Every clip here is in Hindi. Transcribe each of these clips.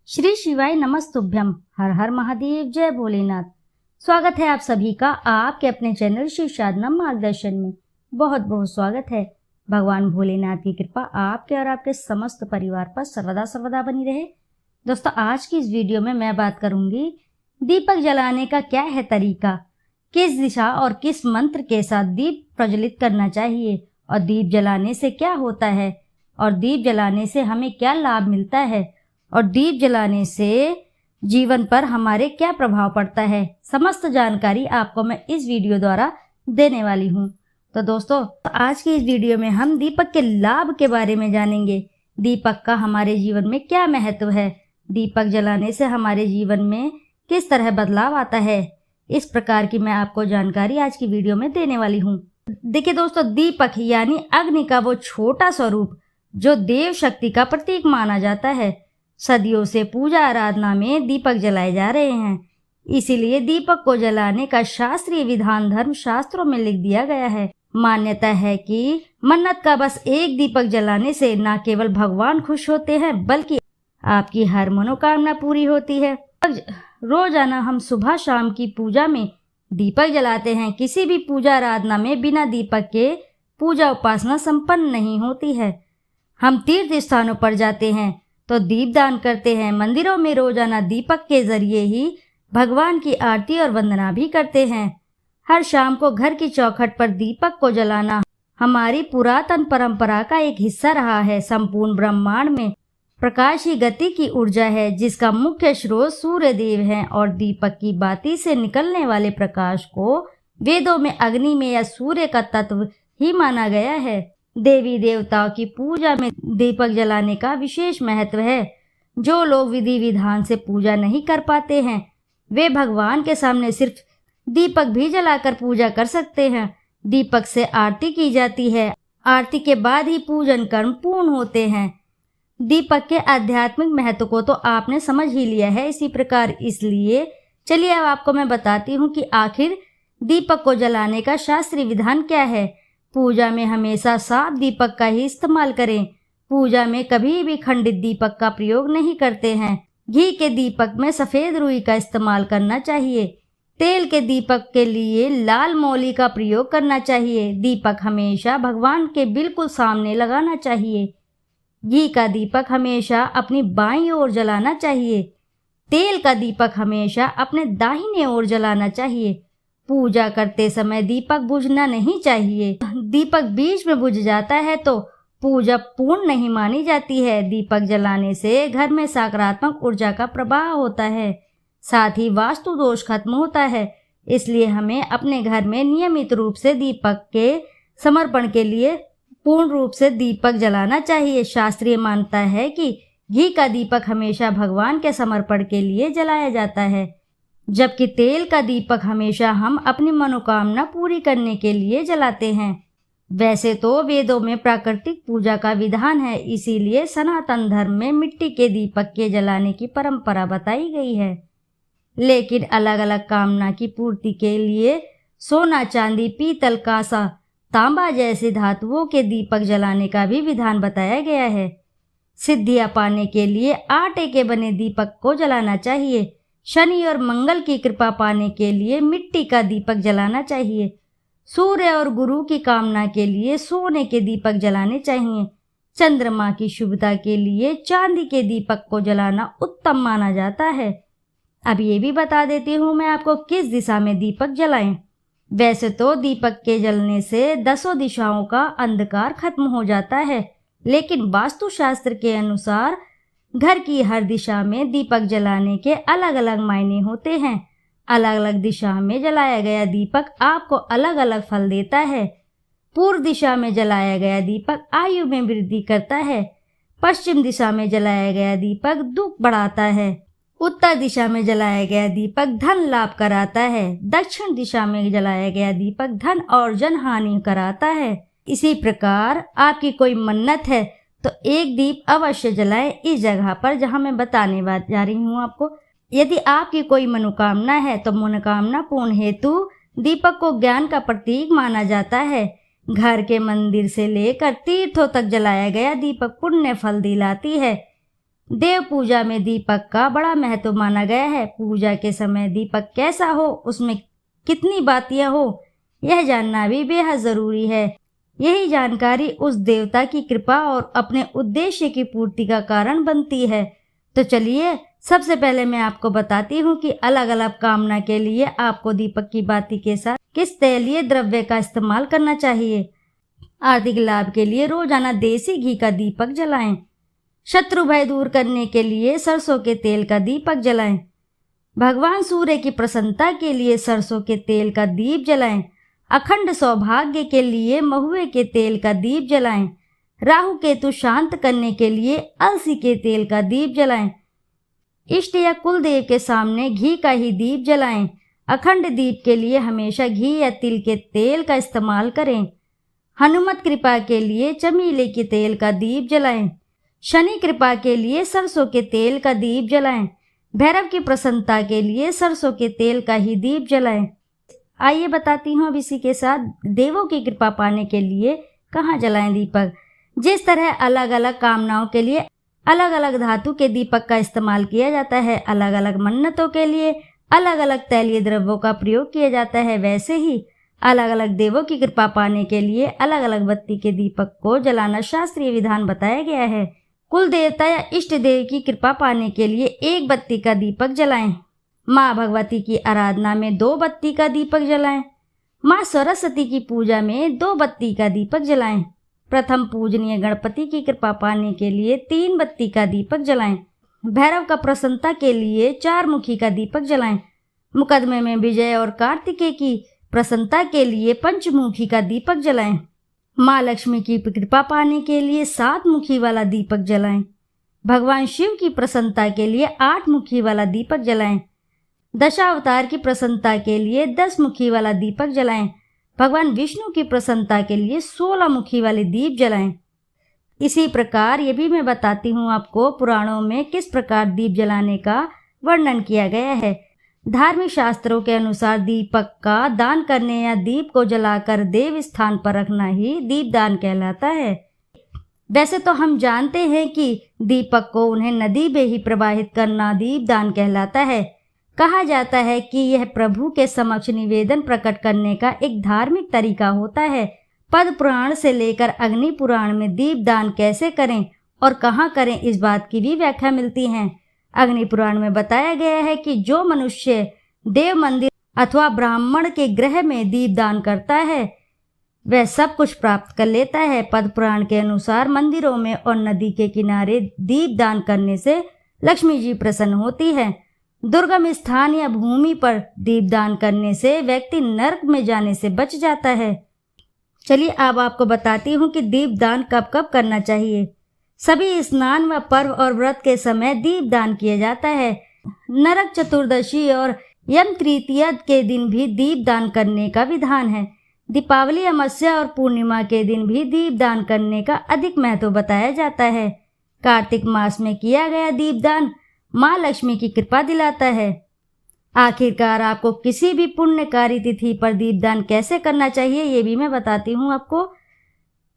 श्री शिवाय नमस्तुभ्यम। हर हर महादेव, जय भोलेनाथ। स्वागत है आप सभी का आपके अपने चैनल शिव साधना मार्गदर्शन में। बहुत बहुत स्वागत है। भगवान भोलेनाथ की कृपा आपके और आपके समस्त परिवार पर सर्वदा सर्वदा बनी रहे। दोस्तों, आज की इस वीडियो में मैं बात करूंगी दीपक जलाने का क्या है तरीका, किस दिशा और किस मंत्र के साथ दीप प्रज्वलित करना चाहिए और दीप जलाने से क्या होता है और दीप जलाने से हमें क्या लाभ मिलता है और दीप जलाने से जीवन पर हमारे क्या प्रभाव पड़ता है। समस्त जानकारी आपको मैं इस वीडियो द्वारा देने वाली हूँ। तो दोस्तों, आज की इस वीडियो में हम दीपक के लाभ के बारे में जानेंगे। दीपक का हमारे जीवन में क्या महत्व है, दीपक जलाने से हमारे जीवन में किस तरह बदलाव आता है, इस प्रकार की मैं आपको जानकारी आज की वीडियो में देने वाली हूँ। देखिए दोस्तों, दीपक यानी अग्नि का वो छोटा स्वरूप जो देव शक्ति का प्रतीक माना जाता है। सदियों से पूजा आराधना में दीपक जलाए जा रहे हैं, इसीलिए दीपक को जलाने का शास्त्रीय विधान धर्म शास्त्रों में लिख दिया गया है। मान्यता है कि मन्नत का बस एक दीपक जलाने से न केवल भगवान खुश होते हैं बल्कि आपकी हर मनोकामना पूरी होती है। रोजाना हम सुबह शाम की पूजा में दीपक जलाते हैं। किसी भी पूजा आराधना में बिना दीपक के पूजा उपासना संपन्न नहीं होती है। हम तीर्थ स्थानों पर जाते हैं तो दीपदान करते हैं। मंदिरों में रोजाना दीपक के जरिए ही भगवान की आरती और वंदना भी करते हैं। हर शाम को घर की चौखट पर दीपक को जलाना हमारी पुरातन परंपरा का एक हिस्सा रहा है। संपूर्ण ब्रह्मांड में प्रकाश ही गति की ऊर्जा है, जिसका मुख्य स्रोत सूर्य देव है और दीपक की बाती से निकलने वाले प्रकाश को वेदों में अग्नि में या सूर्य का तत्व ही माना गया है। देवी देवताओं की पूजा में दीपक जलाने का विशेष महत्व है। जो लोग विधि विधान से पूजा नहीं कर पाते हैं वे भगवान के सामने सिर्फ दीपक भी जलाकर पूजा कर सकते हैं। दीपक से आरती की जाती है, आरती के बाद ही पूजन कर्म पूर्ण होते हैं। दीपक के आध्यात्मिक महत्व को तो आपने समझ ही लिया है इसी प्रकार, इसलिए चलिए अब आपको मैं बताती हूँ कि आखिर दीपक को जलाने का शास्त्रीय विधान क्या है। पूजा में हमेशा साफ दीपक का ही इस्तेमाल करें। पूजा में कभी भी खंडित दीपक का प्रयोग नहीं करते हैं। घी के दीपक में सफेद रुई का इस्तेमाल करना चाहिए। तेल के दीपक के लिए लाल मौली का प्रयोग करना चाहिए। दीपक हमेशा भगवान के बिल्कुल सामने लगाना चाहिए। घी का दीपक हमेशा अपनी बाईं ओर जलाना चाहिए। तेल का दीपक हमेशा अपने दाहिने ओर जलाना चाहिए। पूजा करते समय दीपक बुझना नहीं चाहिए। दीपक बीच में बुझ जाता है तो पूजा पूर्ण नहीं मानी जाती है। दीपक जलाने से घर में सकारात्मक ऊर्जा का प्रवाह होता है, साथ ही वास्तु दोष खत्म होता है। इसलिए हमें अपने घर में नियमित रूप से दीपक के समर्पण के लिए पूर्ण रूप से दीपक जलाना चाहिए। शास्त्रीय मानता है कि घी का दीपक हमेशा भगवान के समर्पण के लिए जलाया जाता है, जबकि तेल का दीपक हमेशा हम अपनी मनोकामना पूरी करने के लिए जलाते हैं। वैसे तो वेदों में प्राकृतिक पूजा का विधान है, इसीलिए सनातन धर्म में मिट्टी के दीपक के जलाने की परंपरा बताई गई है। लेकिन अलग अलग कामना की पूर्ति के लिए सोना, चांदी, पीतल, कांसा, तांबा जैसे धातुओं के दीपक जलाने का भी विधान बताया गया है। सिद्धियां पाने के लिए आटे के बने दीपक को जलाना चाहिए। शनि और मंगल की कृपा पाने के लिए मिट्टी का दीपक जलाना चाहिए। सूर्य और गुरु की कामना के लिए सोने के दीपक जलाने चाहिए। चंद्रमा की शुभता के लिए चांदी के दीपक को जलाना उत्तम माना जाता है। अब ये भी बता देती हूँ मैं आपको किस दिशा में दीपक जलाएं। वैसे तो दीपक के जलने से 10 दिशाओं का अंधकार खत्म हो जाता है, लेकिन वास्तुशास्त्र के अनुसार घर की हर दिशा में दीपक जलाने के अलग अलग मायने होते हैं। अलग अलग दिशा में जलाया गया दीपक आपको अलग अलग फल देता है। पूर्व दिशा में जलाया गया दीपक आयु में वृद्धि करता है। पश्चिम दिशा में जलाया गया दीपक दुख बढ़ाता है। उत्तर दिशा में जलाया गया दीपक धन लाभ कराता है। दक्षिण दिशा में जलाया गया दीपक धन और जन हानि कराता है। इसी प्रकार आपकी कोई मन्नत है तो एक दीप अवश्य जलाएं इस जगह पर जहां मैं बताने जा रही हूँ आपको। यदि आपकी कोई मनोकामना है तो मनोकामना पूर्ण हेतु दीपक को ज्ञान का प्रतीक माना जाता है। घर के मंदिर से लेकर तीर्थों तक जलाया गया दीपक पुण्य फल दिलाती है। देव पूजा में दीपक का बड़ा महत्व माना गया है। पूजा के समय दीपक कैसा हो, उसमें कितनी बातियां हो, यह जानना भी बेहद जरूरी है। यही जानकारी उस देवता की कृपा और अपने उद्देश्य की पूर्ति का कारण बनती है। तो चलिए सबसे पहले मैं आपको बताती हूँ कि अलग अलग कामना के लिए आपको दीपक की बाती के साथ किस तैलीय द्रव्य का इस्तेमाल करना चाहिए। आर्थिक लाभ के लिए रोजाना देसी घी का दीपक जलाएं। शत्रु भय दूर करने के लिए सरसों के तेल का दीपक जलाएं। भगवान सूर्य की प्रसन्नता के लिए सरसों के तेल का दीप जलाएं। अखंड सौभाग्य के लिए महुए के तेल का दीप जलाएं। राहु केतु शांत करने के लिए अलसी के तेल का दीप जलाएं। इष्ट या कुल देव के सामने घी का ही दीप जलाएं। अखंड दीप के लिए हमेशा घी या तिल के तेल का इस्तेमाल करें। हनुमत कृपा के लिए चमेली के तेल का दीप जलाएं। शनि कृपा के लिए सरसों के तेल का दीप जलाएं। भैरव की प्रसन्नता के लिए सरसों के तेल का ही दीप जलाएं। आइए बताती हूँ अब इसी के साथ देवों की कृपा पाने के लिए कहाँ जलाएं दीपक। जिस तरह अलग अलग कामनाओं के लिए अलग अलग धातु के दीपक का इस्तेमाल किया जाता है, अलग अलग मन्नतों के लिए अलग अलग तैलीय द्रव्यों का प्रयोग किया जाता है, वैसे ही अलग अलग देवों की कृपा पाने के लिए अलग अलग बत्ती के दीपक को जलाना शास्त्रीय विधान बताया गया है। कुल देवता या इष्ट देव की कृपा पाने के लिए एक बत्ती का दीपक जलाएं। माँ भगवती की आराधना में 2 बत्ती का दीपक जलाएं। माँ सरस्वती की पूजा में 2 बत्ती का दीपक जलाएं। प्रथम पूजनीय गणपति की कृपा पाने के लिए 3 बत्ती का दीपक जलाएं। भैरव का प्रसन्नता के लिए 4 मुखी का दीपक जलाएं। मुकदमे में विजय और कार्तिकेय की प्रसन्नता के लिए पंचमुखी का दीपक जलाएं। माँ लक्ष्मी की कृपा पाने के लिए 7 मुखी वाला दीपक जलाएं। भगवान शिव की प्रसन्नता के लिए 8 मुखी वाला दीपक जलाएं। दशावतार की प्रसन्नता के लिए 10 मुखी वाला दीपक जलाएं। भगवान विष्णु की प्रसन्नता के लिए 16 मुखी वाले दीप जलाएं। इसी प्रकार ये भी मैं बताती हूँ आपको पुराणों में किस प्रकार दीप जलाने का वर्णन किया गया है। धार्मिक शास्त्रों के अनुसार दीपक का दान करने या दीप को जलाकर देव स्थान पर रखना ही दीप दान कहलाता है। वैसे तो हम जानते हैं कि दीपक को उन्हें नदी में ही प्रवाहित करना दीप दान कहलाता है। कहा जाता है कि यह प्रभु के समक्ष निवेदन प्रकट करने का एक धार्मिक तरीका होता है। पद्म पुराण से लेकर अग्नि पुराण में दीप दान कैसे करें और कहाँ करें, इस बात की भी व्याख्या मिलती है। अग्नि पुराण में बताया गया है कि जो मनुष्य देव मंदिर अथवा ब्राह्मण के गृह में दीप दान करता है वह सब कुछ प्राप्त कर लेता है। पद्म पुराण के अनुसार मंदिरों में और नदी के किनारे दीप दान करने से लक्ष्मी जी प्रसन्न होती है। दुर्गम स्थान या भूमि पर दीप दान करने से व्यक्ति नरक में जाने से बच जाता है। चलिए अब आपको बताती हूँ कि दीप दान कब कब करना चाहिए। सभी स्नान व पर्व और व्रत के समय दीप दान किया जाता है। नरक चतुर्दशी और यम तृतीया के दिन भी दीप दान करने का विधान है। दीपावली, अमावस्या और पूर्णिमा के दिन भी दीप दान करने का अधिक महत्व बताया जाता है। कार्तिक मास में किया गया दीप दान माँ लक्ष्मी की कृपा दिलाता है। आखिरकार आपको किसी भी पुण्यकारी तिथि पर दीपदान कैसे करना चाहिए ये भी मैं बताती हूँ आपको।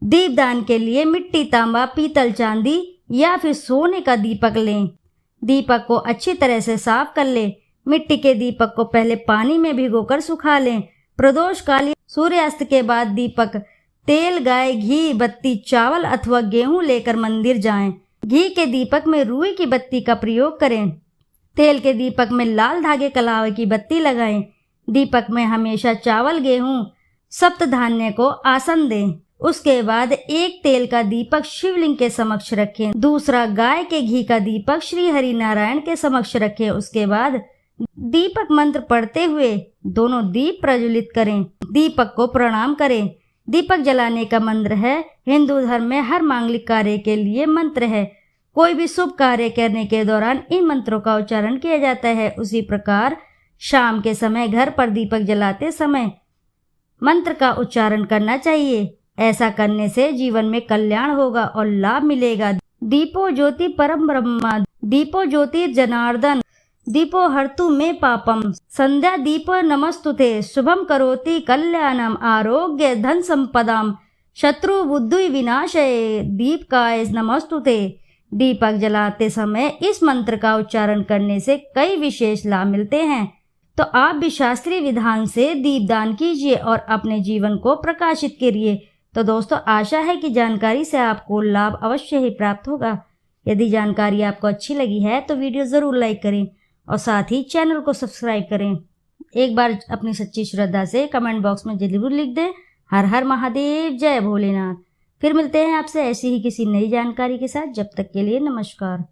दीपदान के लिए मिट्टी, तांबा, पीतल, चांदी या फिर सोने का दीपक लें। दीपक को अच्छी तरह से साफ कर लें। मिट्टी के दीपक को पहले पानी में भिगोकर सुखा लें। प्रदोषकालीन सूर्यास्त के बाद दीपक, तेल, गाय, घी, बत्ती, चावल अथवा गेहूं लेकर मंदिर जाएं। घी के दीपक में रुई की बत्ती का प्रयोग करें। तेल के दीपक में लाल धागे कलावे की बत्ती लगाएं। दीपक में हमेशा चावल, गेहूं, सप्त धान्य को आसन दें। उसके बाद एक तेल का दीपक शिवलिंग के समक्ष रखें। दूसरा गाय के घी का दीपक श्री हरि नारायण के समक्ष रखें। उसके बाद दीपक मंत्र पढ़ते हुए दोनों दीप प्रज्वलित करें। दीपक को प्रणाम करें। दीपक जलाने का मंत्र है, हिंदू धर्म में हर मांगलिक कार्य के लिए मंत्र है। कोई भी शुभ कार्य करने के दौरान इन मंत्रों का उच्चारण किया जाता है। उसी प्रकार शाम के समय घर पर दीपक जलाते समय मंत्र का उच्चारण करना चाहिए। ऐसा करने से जीवन में कल्याण होगा और लाभ मिलेगा। दीपो ज्योति परम ब्रह्मा, दीपो ज्योति जनार्दन, दीपो हर्तु में पापम, संध्या दीपो नमस्तुते, शुभम करोति कल्याणम, आरोग्य धन संपदाम, शत्रु बुद्धि विनाशये, दीपकाय नमस्तुते। दीपक जलाते समय इस मंत्र का उच्चारण करने से कई विशेष लाभ मिलते हैं। तो आप भी शास्त्रीय विधान से दीपदान कीजिए और अपने जीवन को प्रकाशित करिए। तो दोस्तों, आशा है कि जानकारी से आपको लाभ अवश्य ही प्राप्त होगा। यदि जानकारी आपको अच्छी लगी है तो वीडियो ज़रूर लाइक करें और साथ ही चैनल को सब्सक्राइब करें। एक बार अपनी सच्ची श्रद्धा से कमेंट बॉक्स में जरूर लिख दें, हर हर महादेव, जय भोलेनाथ। फिर मिलते हैं आपसे ऐसी ही किसी नई जानकारी के साथ। जब तक के लिए नमस्कार।